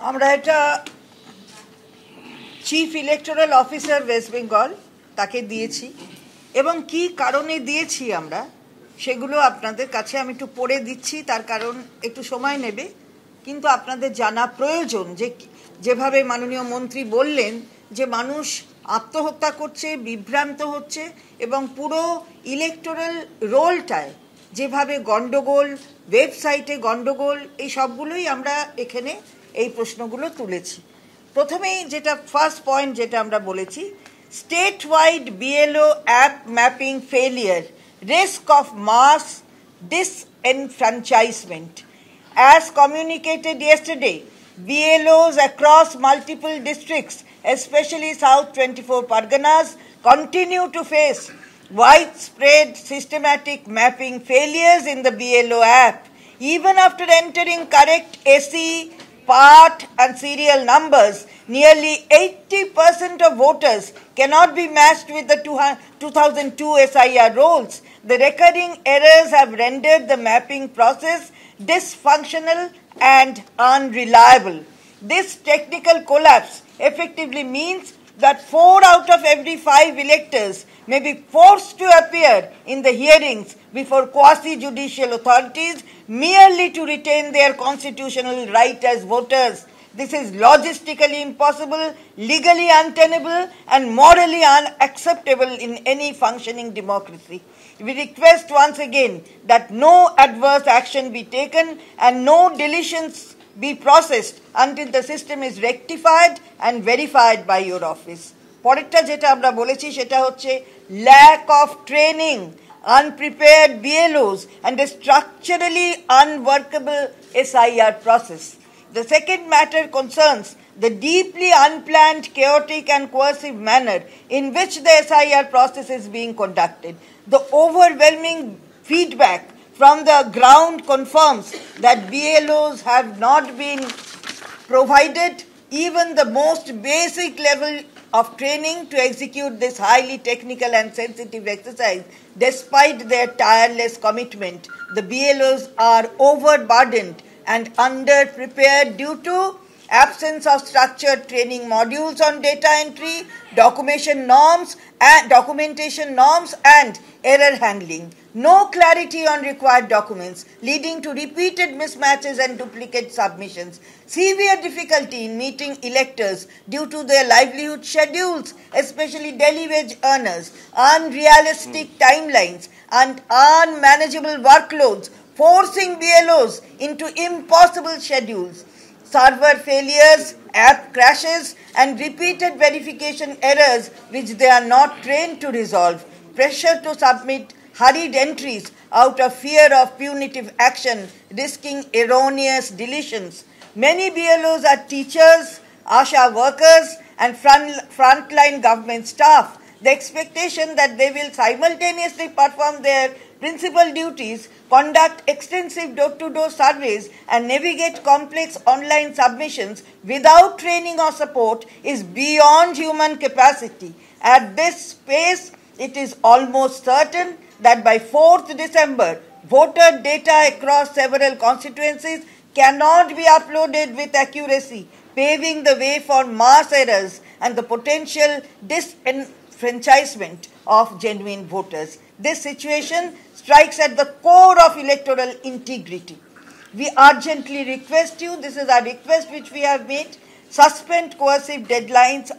আমরা এটা chief electoral officer West Bengal তাকে দিয়েছি এবং কি কারণে দিয়েছি আমরা সেগুলো আপনাদের কাছে আমি একটু পড়ে দিচ্ছি। তার কারণ একটু সময় নেবে, কিন্তু আপনাদের জানা প্রয়োজন যে যেভাবে মাননীয় মন্ত্রী বললেন যে মানুষ আত্মহত্যা করছে, বিভ্রান্ত হচ্ছে এবং পুরো ইলেকটোরাল রোলটায় যেভাবে গণ্ডগোল, ওয়েবসাইটে গণ্ডগোল, এই সবগুলোই আমরা এখানে এই প্রশ্নগুলো তুলেছি। প্রথমেই যেটা ফার্স্ট পয়েন্ট যেটা আমরা বলেছি, state wide BLO app mapping failure, risk of mass disenfranchisement. As communicated yesterday, BLOs across multiple districts, especially South 24 Parganas, continue to face widespread systematic mapping failures in the BLO app. Even after entering correct SE, part and serial numbers, nearly 80% of voters cannot be matched with the 2002 SIR rolls. The recurring errors have rendered the mapping process dysfunctional and unreliable. This technical collapse effectively means that 4 out of every 5 electors may be forced to appear in the hearings before quasi-judicial authorities merely to retain their constitutional right as voters. This is logistically impossible, legally untenable, and morally unacceptable in any functioning democracy. We request once again that no adverse action be taken and no deletions be processed until the system is rectified and verified by your office. পরেরটা যেটা আমরা বলেছি সেটা হচ্ছে lack of training, unprepared BLOs and a structurally unworkable SIR process. The second matter concerns the deeply unplanned, chaotic and coercive manner in which the SIR process is being conducted. The overwhelming feedback from the ground confirms that BLOs have not been provided even the most basic level of training to execute this highly technical and sensitive exercise. Despite their tireless commitment, the BLOs are overburdened and underprepared due to absence of structured training modules on data entry, documentation norms and error handling. No clarity on required documents, leading to repeated mismatches and duplicate submissions. Severe difficulty in meeting electors due to their livelihood schedules, especially daily wage earners, unrealistic timelines and unmanageable workloads, forcing BLOs into impossible schedules. Server failures, app crashes, and repeated verification errors which they are not trained to resolve. Pressure to submit hurried entries out of fear of punitive action, risking erroneous deletions. Many BLOs are teachers, ASHA workers, and frontline government staff. The expectation that they will simultaneously perform their principal duties, conduct extensive door-to-door surveys, and navigate complex online submissions without training or support is beyond human capacity. At this pace, it is almost certain that by 4th December, voter data across several constituencies cannot be uploaded with accuracy, paving the way for mass errors and the potential disenfranchisement of genuine voters. This situation strikes at the core of electoral integrity. We urgently request you, this is our request which we have made, suspend coercive deadlines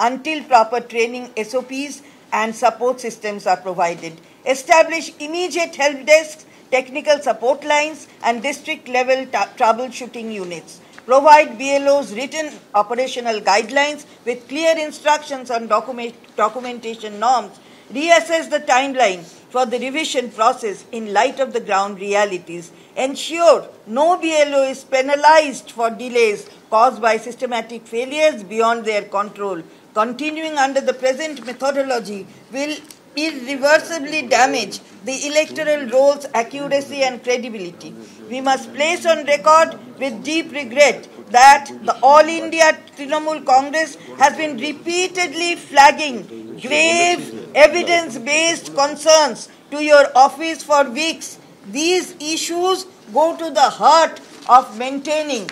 until proper training SOPs and support systems are provided. Establish immediate help desks, technical support lines, and district-level troubleshooting units. Provide BLOs written operational guidelines with clear instructions on documentation norms. Reassess the timeline for the revision process in light of the ground realities. Ensure no BLO is penalized for delays caused by systematic failures beyond their control. Continuing under the present methodology will irreversibly damage the electoral roll's accuracy and credibility. We must place on record with deep regret that the All India Trinamool Congress has been repeatedly flagging grave evidence-based concerns to your office for weeks. These issues go to the heart of maintaining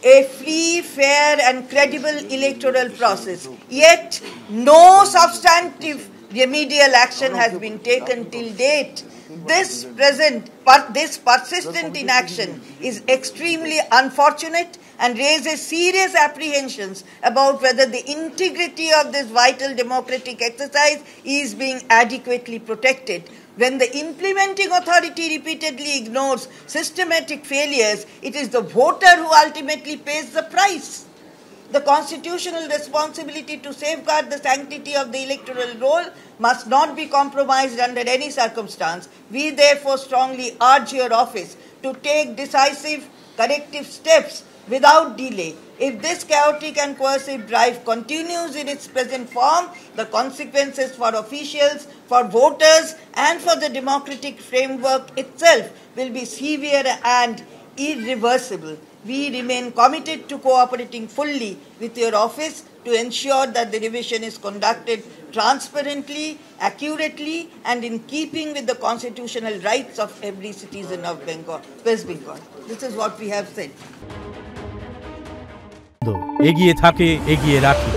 a free, fair and credible electoral process. Yet, no substantive remedial action has been taken till date. This persistent inaction is extremely unfortunate and raises serious apprehensions about whether the integrity of this vital democratic exercise is being adequately protected. When the implementing authority repeatedly ignores systematic failures, it is the voter who ultimately pays the price. The constitutional responsibility to safeguard the sanctity of the electoral roll must not be compromised under any circumstance. We therefore strongly urge your office to take decisive corrective steps without delay. If this chaotic and coercive drive continues in its present form, the consequences for officials, for voters, and for the democratic framework itself will be severe and irreversible. We remain committed to cooperating fully with your office to ensure that the revision is conducted transparently, accurately, and in keeping with the constitutional rights of every citizen of Bengal, West Bengal. This is what we have said. এগিয়ে থাকে এগিয়ে রাখে।